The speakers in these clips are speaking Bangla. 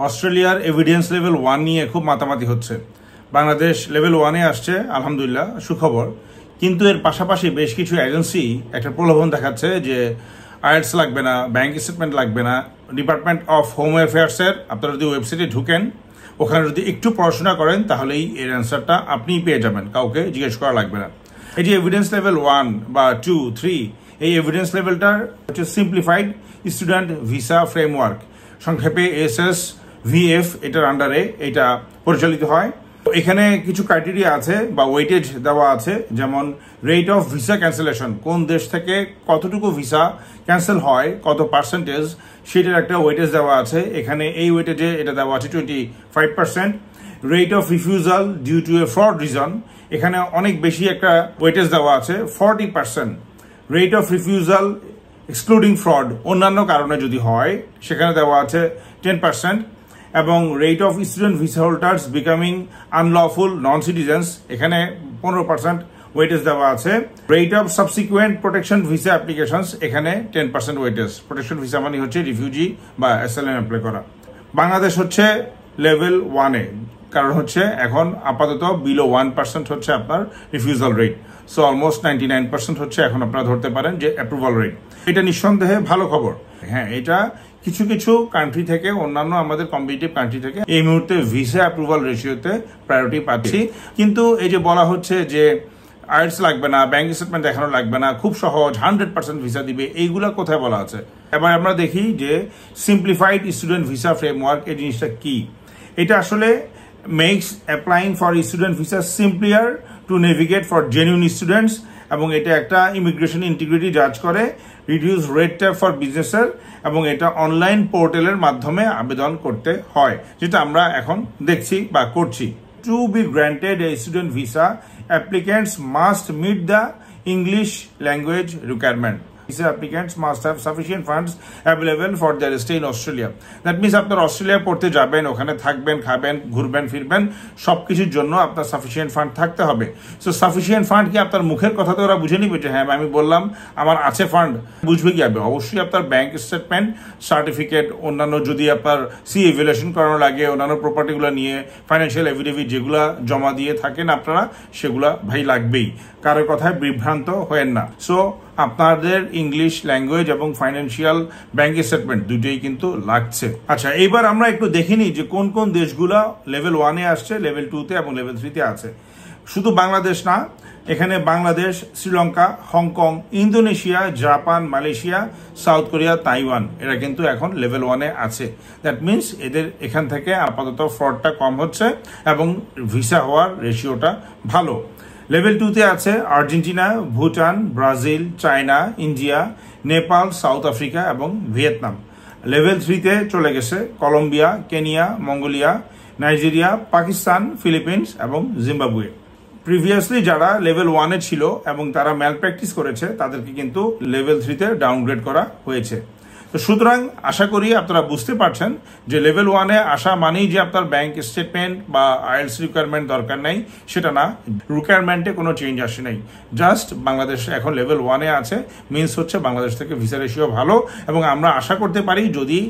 অস্ট্রেলিয়ার এভিডেন্স লেভেল 1 নিয়ে খুব মাতামাতি হচ্ছে। বাংলাদেশ লেভেল 1-এ আসছে, আলহামদুলিল্লাহ, সুখবর। কিন্তু এর পাশাপাশি বেশ কিছু এজেন্সি একটা প্রলোভন দেখাচ্ছে যে আইএলটিএস লাগবে না, ব্যাংক স্টেটমেন্ট লাগবে না। ডিপার্টমেন্ট অফ হোম অ্যাফেয়ার্সের আপনারা যদি ওয়েবসাইটে ঢুকেন, ওখানে যদি একটু পড়াশোনা করেন, তাহলেই এর অ্যান্সারটা আপনিই পেয়ে যাবেন, কাউকে জিজ্ঞেস করা লাগবে না। এই যে এভিডেন্স লেভেল 1 বা 2, 3, এই এভিডেন্স লেভেলটার হচ্ছে সিম্পলিফাইড স্টুডেন্ট ভিসা ফ্রেমওয়ার্ক, সংক্ষেপে SSVF, এটার আন্ডারে এটা পরিচালিত হয়। এখানে কিছু ক্রাইটেরিয়া আছে বা ওয়েটেজ দেওয়া আছে, যেমন রেট অফ ভিসা ক্যান্সেলেশন, কোন দেশ থেকে কতটুকু ভিসা ক্যান্সেল হয়, কত পার্সেন্টেজ, সেটার একটা ওয়েটেজ দেওয়া আছে। এখানে এই ওয়েটেজে এটা দেওয়া আছে 25%। Rate of refusal due to a fraud reason, এখানে অনেক বেশি একটা ওয়েটেজ দেওয়া আছে 40%। Rate of refusal excluding fraud, অন্যান্য কারণে যদি হয়, সেখানে দেওয়া আছে 10%। এবং rate of student visa holders becoming unlawful non citizens, এখানে 15% ওয়েটেজ দেওয়া আছে। Rate of subsequent protection visa applications, এখানে 10% ওয়েটেজ। প্রোটেকশন ভিসা মানে হচ্ছে রিফিউজি বা অ্যাসাইলাম অ্যাপ্লাই করা। বাংলাদেশ হচ্ছে লেভেল 1-এ, কারণ হচ্ছে এখন আপাতত বিলো 1% হচ্ছে আপনার রিফিউজাল রেট। সো অলমোস্ট 99% হচ্ছে এখন আপনারা ধরতে পারেন যে অ্যাপ্রুভাল রেট। এটা নিঃসন্দেহে ভালো খবর। হ্যাঁ, এটা কিছু কিছু কান্ট্রি থেকে, অন্যান্য আমাদের কম্পিটিটিভ কান্ট্রি থেকে এই মুহূর্তে ভিসা অ্যাপ্রুভাল রেশিওতে প্রায়োরিটি পাচ্ছি। কিন্তু এই যে বলা হচ্ছে যে আইএলটিএস লাগবে না, ব্যাংক স্টেটমেন্ট দেখানো লাগবে না, খুব সহজ 100% ভিসা দিবে, এইগুলা কোথায় বলা আছে? এবার আমরা দেখি যে সিম্পলিফাইড স্টুডেন্ট ভিসা ফ্রেমওয়ার্ক, এই জিনিসটা কি। এটা আসলে makes applying for student visa simpler to navigate for genuine students, এবং এটা একটা ইমিগ্রেশন ইন্টিগ্রিটি জাজ করে, রিডিউস রেড ট্যাপ ফর বিজনেসের, এবং এটা অনলাইন পোর্টালের মাধ্যমে আবেদন করতে হয়, যেটা আমরা এখন দেখছি বা করছি। To be granted a student visa, applicants must meet the English language requirement. Visa applicants must have sufficient funds available for their stay in Australia. That means আপনার অস্ট্রেলিয়া পড়তে যাবেন, ওখানে থাকবেন, খাবেন, ঘুরবেন, ফিরবেন, সবকিছুর জন্য আপনার সাফিসিয়েন্ট ফান্ড থাকতে হবে। সো সাফিসিয়েন্ট ফান্ড কি আপনার মুখের কথা তো ওরা বুঝে নিবে যে হ্যাঁ আমি বললাম আমার আছে ফান্ড, বুঝবে কি হবে? অবশ্যই আপনার ব্যাংক স্টেটমেন্ট, সার্টিফিকেট, অন্যান্য যদি আপনার ইভ্যালুয়েশন করানো লাগে, অন্যান্য প্রপার্টিগুলো নিয়ে ফাইন্যান্সিয়াল এফিডেভিট যেগুলা জমা দিয়ে থাকেন আপনারা, সেগুলা ভাই লাগবেই। কারোর কথায় বিভ্রান্ত হয়েন না। সো আপনাদের ইংলিশ ল্যাঙ্গুয়েজ এবং ফাইন্যান্সিয়াল ব্যাংক স্টেটমেন্ট দুটোই কিন্তু লাগছে। আচ্ছা, এইবার আমরা একটু দেখিনি যে কোন কোন দেশগুলা লেভেল 1-এ আসছে, লেভেল 2-তে এবং লেভেল 3-তে আছে। শুধু বাংলাদেশ না, এখানে Bangladesh, Sri Lanka, Hong Kong, Indonesia, Japan, Malaysia, south Korea, Taiwan, এরা কিন্তু এখন লেভেল 1-এ আছে। দ্যাট মিনস এদের এখান থেকে আপাতত ফ্রডটা কম হচ্ছে এবং ভিসা হওয়ার রেশিওটা ভালো। লেভেল 2-তে আছে Argentina, Bhutan, Brazil, China, India, Nepal, South Africa এবং ভিয়েতনাম। লেভেল 3-তে চলে গেছে Colombia, Kenya, Mongolia, Nigeria, Pakistan, Philippines এবং জিম্বাবুয়ে। প্রিভিয়াসলি যারা লেভেল 1-এ ছিল এবং তারা ম্যাল প্র্যাকটিস করেছে, তাদেরকে কিন্তু লেভেল 3-তে ডাউনগ্রেড করা হয়েছে। তো সুতরাং আশা করি আপনারা বুঝতে পারছেন যে লেভেল 1-এ আসা মানেই যে আপনার ব্যাংক স্টেটমেন্ট বা আইএলটিএস রিকোয়ারমেন্ট দরকার নাই, সেটা না। রিকোয়ারমেন্টে কোনো চেঞ্জ আসে নাই, জাস্ট বাংলাদেশ এখন লেভেল 1-এ আছে, মিনস হচ্ছে বাংলাদেশ থেকে ভিসা রেশিও ভালো। এবং আমরা আশা করতে পারি যদি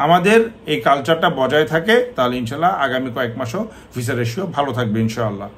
আমাদের এই কালচারটা বজায় থাকে, তাহলে ইনশাল্লাহ আগামী কয়েক মাসও ভিসা রেশিও ভালো থাকবে ইনশাআল্লাহ।